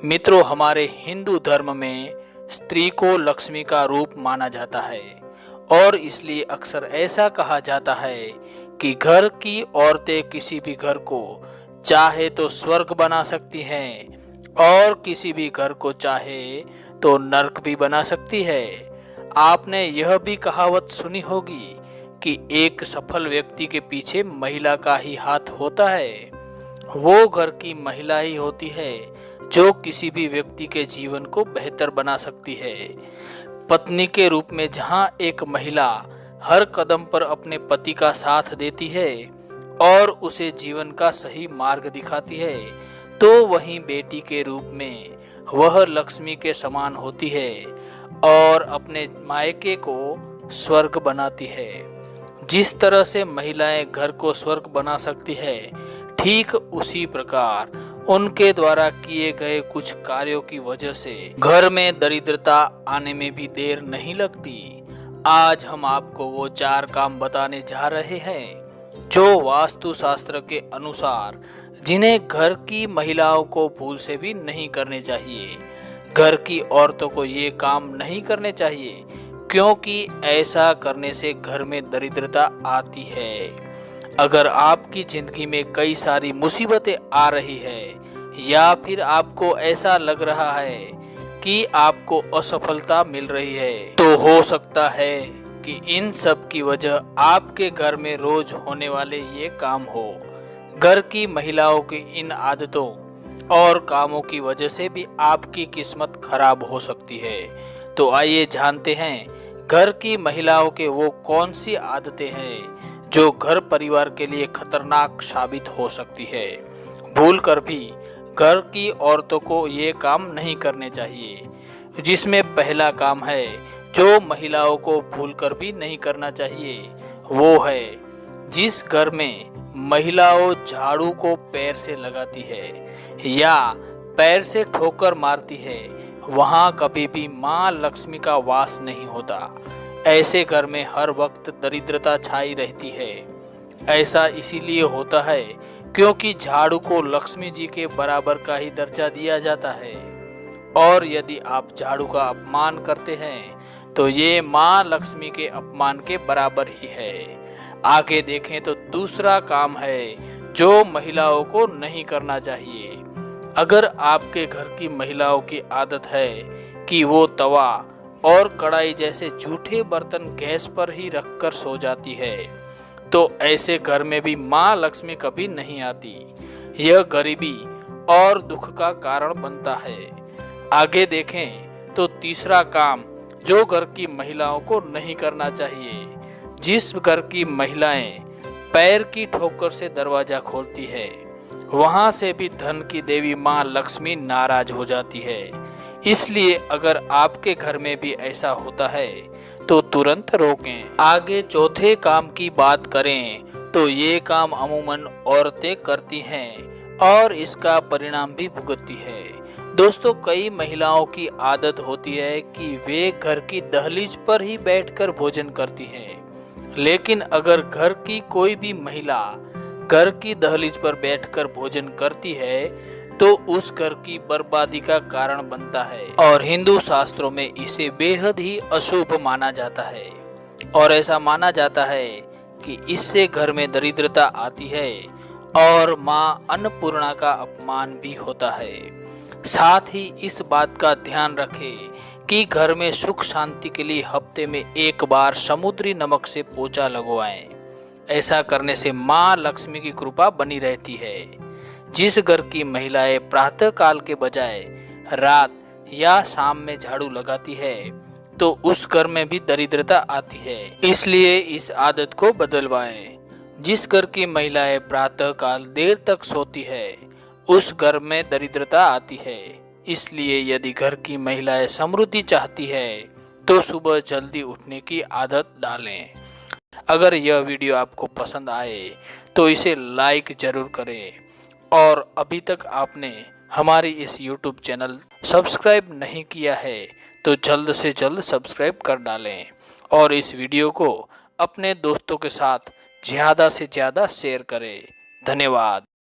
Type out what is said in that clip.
मित्रों, हमारे हिंदू धर्म में स्त्री को लक्ष्मी का रूप माना जाता है और इसलिए अक्सर ऐसा कहा जाता है कि घर की औरतें किसी भी घर को चाहे तो स्वर्ग बना सकती हैं और किसी भी घर को चाहे तो नर्क भी बना सकती है। आपने यह भी कहावत सुनी होगी कि एक सफल व्यक्ति के पीछे महिला का ही हाथ होता है। वो घर की महिला ही होती है जो किसी भी व्यक्ति के जीवन को बेहतर बना सकती है। पत्नी के रूप में जहाँ एक महिला हर कदम पर अपने पति का साथ देती है और उसे जीवन का सही मार्ग दिखाती है, तो वहीं बेटी के रूप में वह लक्ष्मी के समान होती है और अपने मायके को स्वर्ग बनाती है। जिस तरह से महिलाएं घर को स्वर्ग बना सकती है, ठीक उसी प्रकार उनके द्वारा किए गए कुछ कार्यों की वजह से घर में दरिद्रता आने में भी देर नहीं लगती। आज हम आपको वो 4 काम बताने जा रहे हैं जो वास्तु शास्त्र के अनुसार जिन्हें घर की महिलाओं को भूल से भी नहीं करने चाहिए। घर की औरतों को ये काम नहीं करने चाहिए क्योंकि ऐसा करने से घर में दरिद्रता आती है। अगर आपकी जिंदगी में कई सारी मुसीबतें आ रही है या फिर आपको ऐसा लग रहा है कि आपको असफलता मिल रही है, तो हो सकता है कि इन सब की वजह आपके घर में रोज होने वाले ये काम हो। घर की महिलाओं की इन आदतों और कामों की वजह से भी आपकी किस्मत खराब हो सकती है। तो आइए जानते हैं घर की महिलाओं के वो कौन सी आदतें हैं जो घर परिवार के लिए खतरनाक साबित हो सकती है। भूल कर भी घर की औरतों को ये काम नहीं करने चाहिए, जिसमें पहला काम है जो महिलाओं को भूल कर भी नहीं करना चाहिए, वो है जिस घर में महिलाओं झाड़ू को पैर से लगाती है या पैर से ठोकर मारती है, वहाँ कभी भी माँ लक्ष्मी का वास नहीं होता। ऐसे घर में हर वक्त दरिद्रता छाई रहती है। ऐसा इसीलिए होता है क्योंकि झाड़ू को लक्ष्मी जी के बराबर का ही दर्जा दिया जाता है और यदि आप झाड़ू का अपमान करते हैं तो ये माँ लक्ष्मी के अपमान के बराबर ही है। आगे देखें तो दूसरा काम है जो महिलाओं को नहीं करना चाहिए। अगर आपके घर की महिलाओं की आदत है कि वो तवा और कढ़ाई जैसे जूठे बर्तन गैस पर ही रखकर सो जाती है, तो ऐसे घर में भी माँ लक्ष्मी कभी नहीं आती। यह गरीबी और दुख का कारण बनता है। आगे देखें तो तीसरा काम जो घर की महिलाओं को नहीं करना चाहिए। जिस घर की महिलाएं पैर की ठोकर से दरवाजा खोलती है, वहां से भी धन की देवी माँ लक्ष्मी नाराज हो जाती है। इसलिए अगर आपके घर में भी ऐसा होता है तो तुरंत रोकें। आगे चौथे काम की बात करें तो ये काम अमूमन औरतें करती हैं और इसका परिणाम भी भुगतती है। दोस्तों, कई महिलाओं की आदत होती है कि वे घर की दहलीज पर ही बैठकर भोजन करती हैं। लेकिन अगर घर की कोई भी महिला घर की दहलीज पर बैठकर भोजन करती है तो उस घर की बर्बादी का कारण बनता है और हिंदू शास्त्रों में इसे बेहद ही अशुभ माना जाता है और ऐसा माना जाता है कि इससे घर में दरिद्रता आती है और माँ अन्नपूर्णा का अपमान भी होता है। साथ ही इस बात का ध्यान रखें कि घर में सुख शांति के लिए हफ्ते में एक बार समुद्री नमक से पोछा लगवाएं। ऐसा करने से माँ लक्ष्मी की कृपा बनी रहती है। जिस घर की महिलाएं प्रातः काल के बजाय रात या शाम में झाड़ू लगाती है तो उस घर में भी दरिद्रता आती है। इसलिए इस आदत को बदलवाएं। जिस घर की महिलाएं प्रातः काल देर तक सोती है उस घर में दरिद्रता आती है। इसलिए यदि घर की महिलाएं समृद्धि चाहती है तो सुबह जल्दी उठने की आदत डालें। अगर यह वीडियो आपको पसंद आए तो इसे लाइक जरूर करें और अभी तक आपने हमारी इस YouTube चैनल सब्सक्राइब नहीं किया है तो जल्द से जल्द सब्सक्राइब कर डालें और इस वीडियो को अपने दोस्तों के साथ ज़्यादा से ज़्यादा शेयर करें। धन्यवाद।